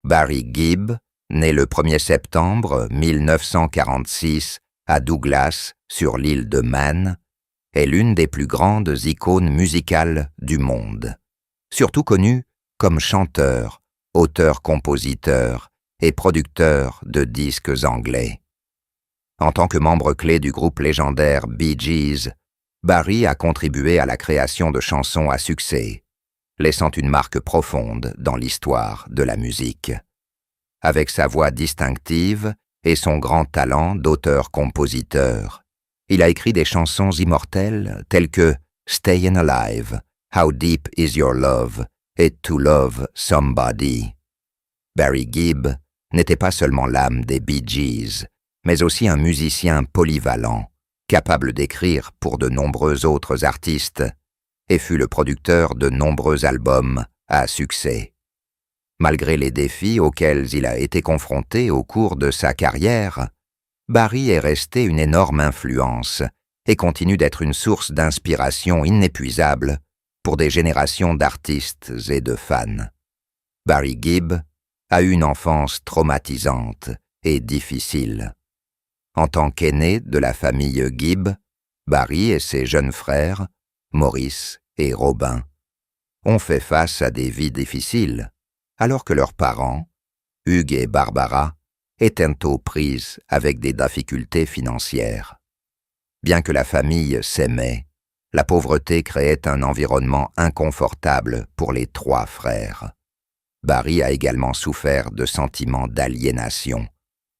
Barry Gibb, né le 1er septembre 1946 à Douglas, sur l'île de Man, est l'une des plus grandes icônes musicales du monde, surtout connu comme chanteur, auteur-compositeur et producteur de disques anglais. En tant que membre clé du groupe légendaire Bee Gees, Barry a contribué à la création de chansons à succès, laissant une marque profonde dans l'histoire de la musique. Avec sa voix distinctive et son grand talent d'auteur-compositeur, il a écrit des chansons immortelles telles que Stayin' Alive, How Deep Is Your Love et To Love Somebody. Barry Gibb n'était pas seulement l'âme des Bee Gees, mais aussi un musicien polyvalent, capable d'écrire pour de nombreux autres artistes, et fut le producteur de nombreux albums à succès. Malgré les défis auxquels il a été confronté au cours de sa carrière, Barry est resté une énorme influence et continue d'être une source d'inspiration inépuisable pour des générations d'artistes et de fans. Barry Gibb a eu une enfance traumatisante et difficile. En tant qu'aîné de la famille Gibb, Barry et ses jeunes frères, Maurice et Robin, ont fait face à des vies difficiles, alors que leurs parents, Hugh et Barbara, étaient aux prises avec des difficultés financières. Bien que la famille s'aimait, la pauvreté créait un environnement inconfortable pour les trois frères. Barry a également souffert de sentiments d'aliénation,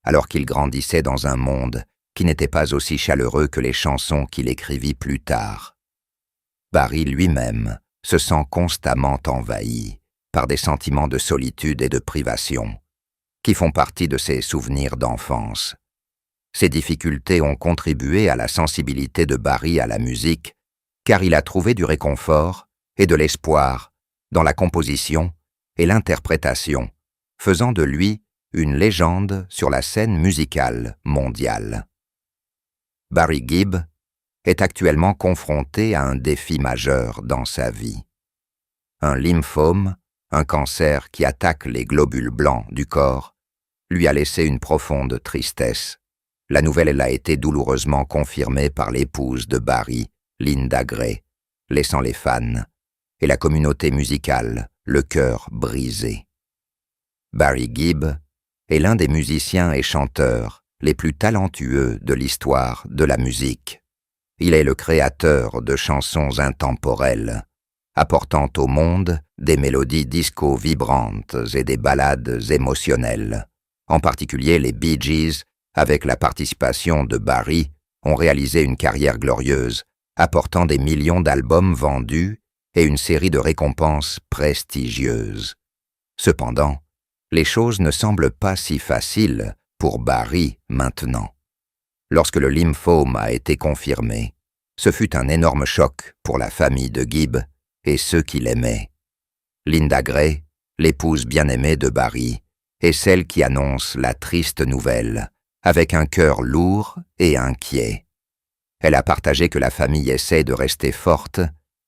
alors qu'il grandissait dans un monde qui n'était pas aussi chaleureux que les chansons qu'il écrivit plus tard. Barry lui-même se sent constamment envahi par des sentiments de solitude et de privation, qui font partie de ses souvenirs d'enfance. Ces difficultés ont contribué à la sensibilité de Barry à la musique, car il a trouvé du réconfort et de l'espoir dans la composition et l'interprétation, faisant de lui une légende sur la scène musicale mondiale. Barry Gibb est actuellement confronté à un défi majeur dans sa vie. Un lymphome, un cancer qui attaque les globules blancs du corps, lui a laissé une profonde tristesse. La nouvelle a été douloureusement confirmée par l'épouse de Barry, Linda Gray, laissant les fans et la communauté musicale le cœur brisé. Barry Gibb est l'un des musiciens et chanteurs les plus talentueux de l'histoire de la musique. Il est le créateur de chansons intemporelles, apportant au monde des mélodies disco vibrantes et des ballades émotionnelles. En particulier, les Bee Gees, avec la participation de Barry, ont réalisé une carrière glorieuse, apportant des millions d'albums vendus et une série de récompenses prestigieuses. Cependant, les choses ne semblent pas si faciles pour Barry maintenant. Lorsque le lymphome a été confirmé, ce fut un énorme choc pour la famille de Gibb et ceux qui l'aimaient. Linda Gray, l'épouse bien-aimée de Barry, est celle qui annonce la triste nouvelle, avec un cœur lourd et inquiet. Elle a partagé que la famille essaie de rester forte,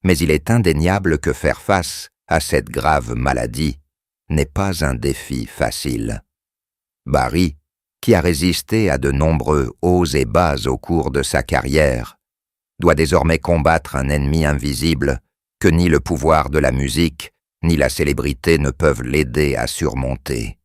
mais il est indéniable que faire face à cette grave maladie n'est pas un défi facile. Barry, qui a résisté à de nombreux hauts et bas au cours de sa carrière, doit désormais combattre un ennemi invisible que ni le pouvoir de la musique ni la célébrité ne peuvent l'aider à surmonter.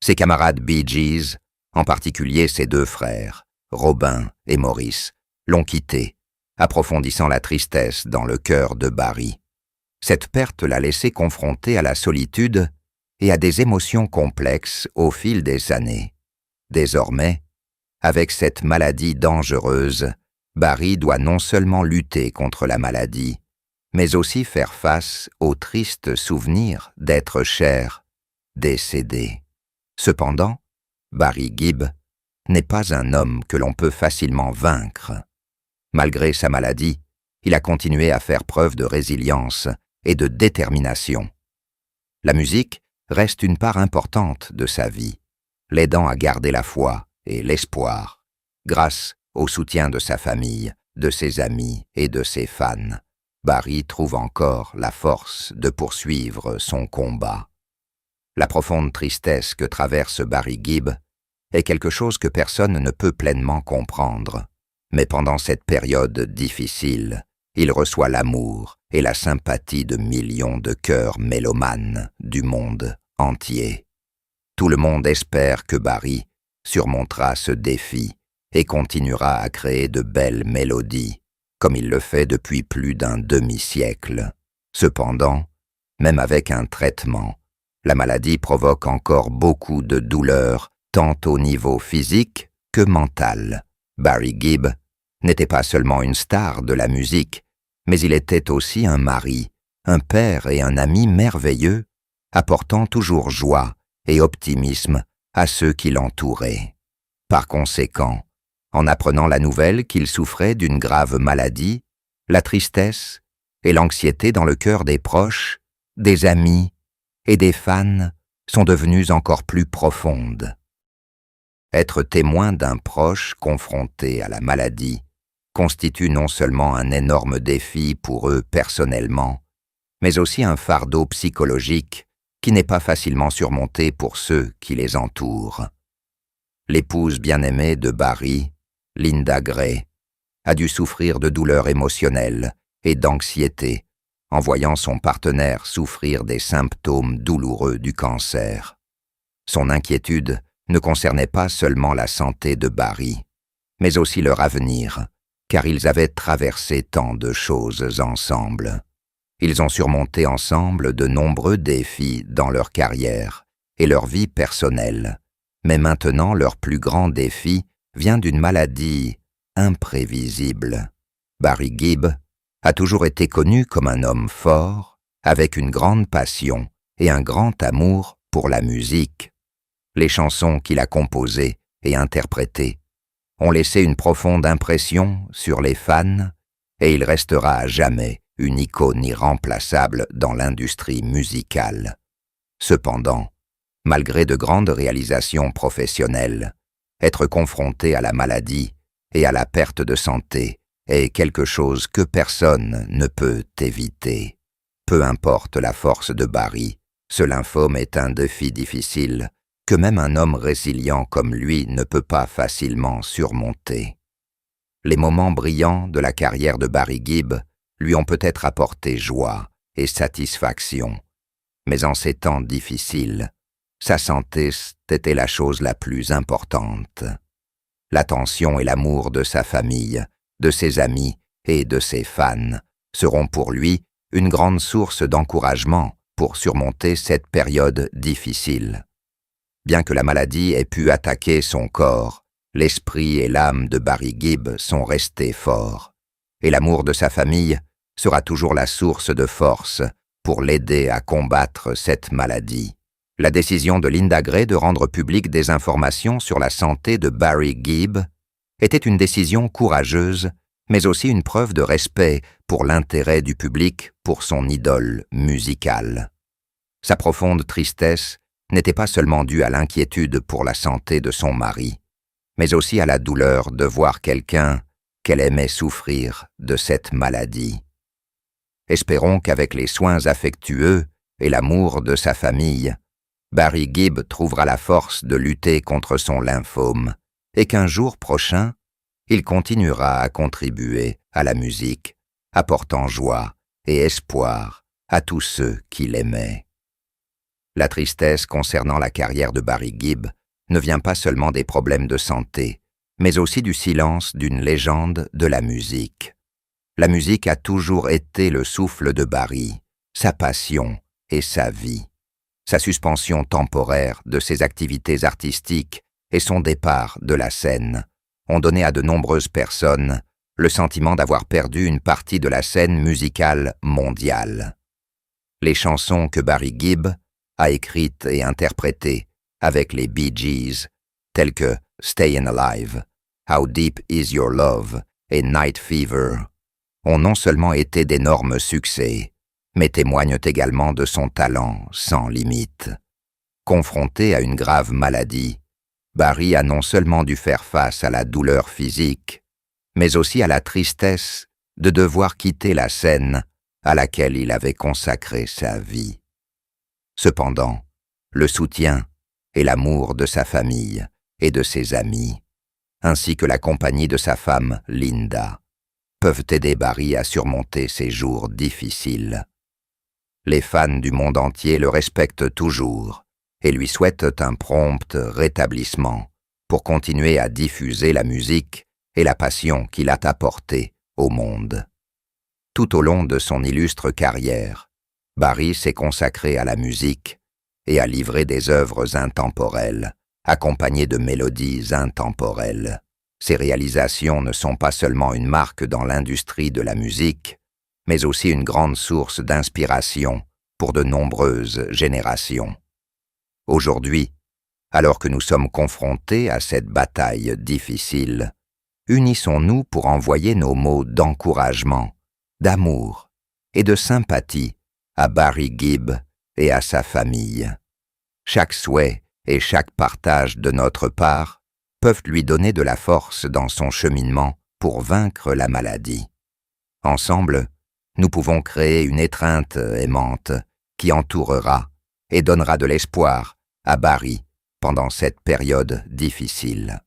Ses camarades Bee Gees, en particulier ses deux frères, Robin et Maurice, l'ont quitté, approfondissant la tristesse dans le cœur de Barry. Cette perte l'a laissé confronté à la solitude et à des émotions complexes au fil des années. Désormais, avec cette maladie dangereuse, Barry doit non seulement lutter contre la maladie, mais aussi faire face au triste souvenir d'êtres chers décédés. Cependant, Barry Gibb n'est pas un homme que l'on peut facilement vaincre. Malgré sa maladie, il a continué à faire preuve de résilience et de détermination. La musique reste une part importante de sa vie, l'aidant à garder la foi et l'espoir, grâce au soutien de sa famille, de ses amis et de ses fans. Barry trouve encore la force de poursuivre son combat. La profonde tristesse que traverse Barry Gibb est quelque chose que personne ne peut pleinement comprendre. Mais pendant cette période difficile, il reçoit l'amour et la sympathie de millions de cœurs mélomanes du monde entier. Tout le monde espère que Barry surmontera ce défi et continuera à créer de belles mélodies, comme il le fait depuis plus d'un demi-siècle. Cependant, même avec un traitement, la maladie provoque encore beaucoup de douleurs, tant au niveau physique que mental. Barry Gibb n'était pas seulement une star de la musique, mais il était aussi un mari, un père et un ami merveilleux, apportant toujours joie et optimisme à ceux qui l'entouraient. Par conséquent, en apprenant la nouvelle qu'il souffrait d'une grave maladie, la tristesse et l'anxiété dans le cœur des proches, des amis et des fans sont devenues encore plus profondes. Être témoin d'un proche confronté à la maladie constitue non seulement un énorme défi pour eux personnellement, mais aussi un fardeau psychologique qui n'est pas facilement surmonté pour ceux qui les entourent. L'épouse bien-aimée de Barry, Linda Gray, a dû souffrir de douleurs émotionnelles et d'anxiété en voyant son partenaire souffrir des symptômes douloureux du cancer. Son inquiétude ne concernait pas seulement la santé de Barry, mais aussi leur avenir, car ils avaient traversé tant de choses ensemble. Ils ont surmonté ensemble de nombreux défis dans leur carrière et leur vie personnelle, mais maintenant leur plus grand défi vient d'une maladie imprévisible. Barry Gibb a toujours été connu comme un homme fort, avec une grande passion et un grand amour pour la musique. Les chansons qu'il a composées et interprétées ont laissé une profonde impression sur les fans et il restera à jamais une icône irremplaçable dans l'industrie musicale. Cependant, malgré de grandes réalisations professionnelles, être confronté à la maladie et à la perte de santé est quelque chose que personne ne peut éviter. Peu importe la force de Barry, ce lymphome est un défi difficile que même un homme résilient comme lui ne peut pas facilement surmonter. Les moments brillants de la carrière de Barry Gibb lui ont peut-être apporté joie et satisfaction, mais en ces temps difficiles, sa santé était la chose la plus importante. L'attention et l'amour de sa famille, de ses amis et de ses fans seront pour lui une grande source d'encouragement pour surmonter cette période difficile. Bien que la maladie ait pu attaquer son corps, l'esprit et l'âme de Barry Gibb sont restés forts, et l'amour de sa famille sera toujours la source de force pour l'aider à combattre cette maladie. La décision de Linda Gray de rendre publique des informations sur la santé de Barry Gibb était une décision courageuse, mais aussi une preuve de respect pour l'intérêt du public pour son idole musicale. Sa profonde tristesse n'était pas seulement due à l'inquiétude pour la santé de son mari, mais aussi à la douleur de voir quelqu'un qu'elle aimait souffrir de cette maladie. Espérons qu'avec les soins affectueux et l'amour de sa famille, Barry Gibb trouvera la force de lutter contre son lymphome et qu'un jour prochain, il continuera à contribuer à la musique, apportant joie et espoir à tous ceux qui l'aimaient. La tristesse concernant la carrière de Barry Gibb ne vient pas seulement des problèmes de santé, mais aussi du silence d'une légende de la musique. La musique a toujours été le souffle de Barry, sa passion et sa vie. Sa suspension temporaire de ses activités artistiques et son départ de la scène ont donné à de nombreuses personnes le sentiment d'avoir perdu une partie de la scène musicale mondiale. Les chansons que Barry Gibb a écrites et interprétées avec les Bee Gees, telles que Stayin' Alive, How Deep Is Your Love et Night Fever, ont non seulement été d'énormes succès, mais témoignent également de son talent sans limite. Confronté à une grave maladie, Barry a non seulement dû faire face à la douleur physique, mais aussi à la tristesse de devoir quitter la scène à laquelle il avait consacré sa vie. Cependant, le soutien et l'amour de sa famille et de ses amis, ainsi que la compagnie de sa femme Linda, peuvent aider Barry à surmonter ces jours difficiles. Les fans du monde entier le respectent toujours et lui souhaitent un prompt rétablissement pour continuer à diffuser la musique et la passion qu'il a apportée au monde. Tout au long de son illustre carrière, Barry s'est consacré à la musique et a livré des œuvres intemporelles, accompagnées de mélodies intemporelles. Ses réalisations ne sont pas seulement une marque dans l'industrie de la musique, mais aussi une grande source d'inspiration pour de nombreuses générations. Aujourd'hui, alors que nous sommes confrontés à cette bataille difficile, unissons-nous pour envoyer nos mots d'encouragement, d'amour et de sympathie à Barry Gibb et à sa famille. Chaque souhait et chaque partage de notre part peuvent lui donner de la force dans son cheminement pour vaincre la maladie. Ensemble, nous pouvons créer une étreinte aimante qui entourera et donnera de l'espoir à Barry pendant cette période difficile.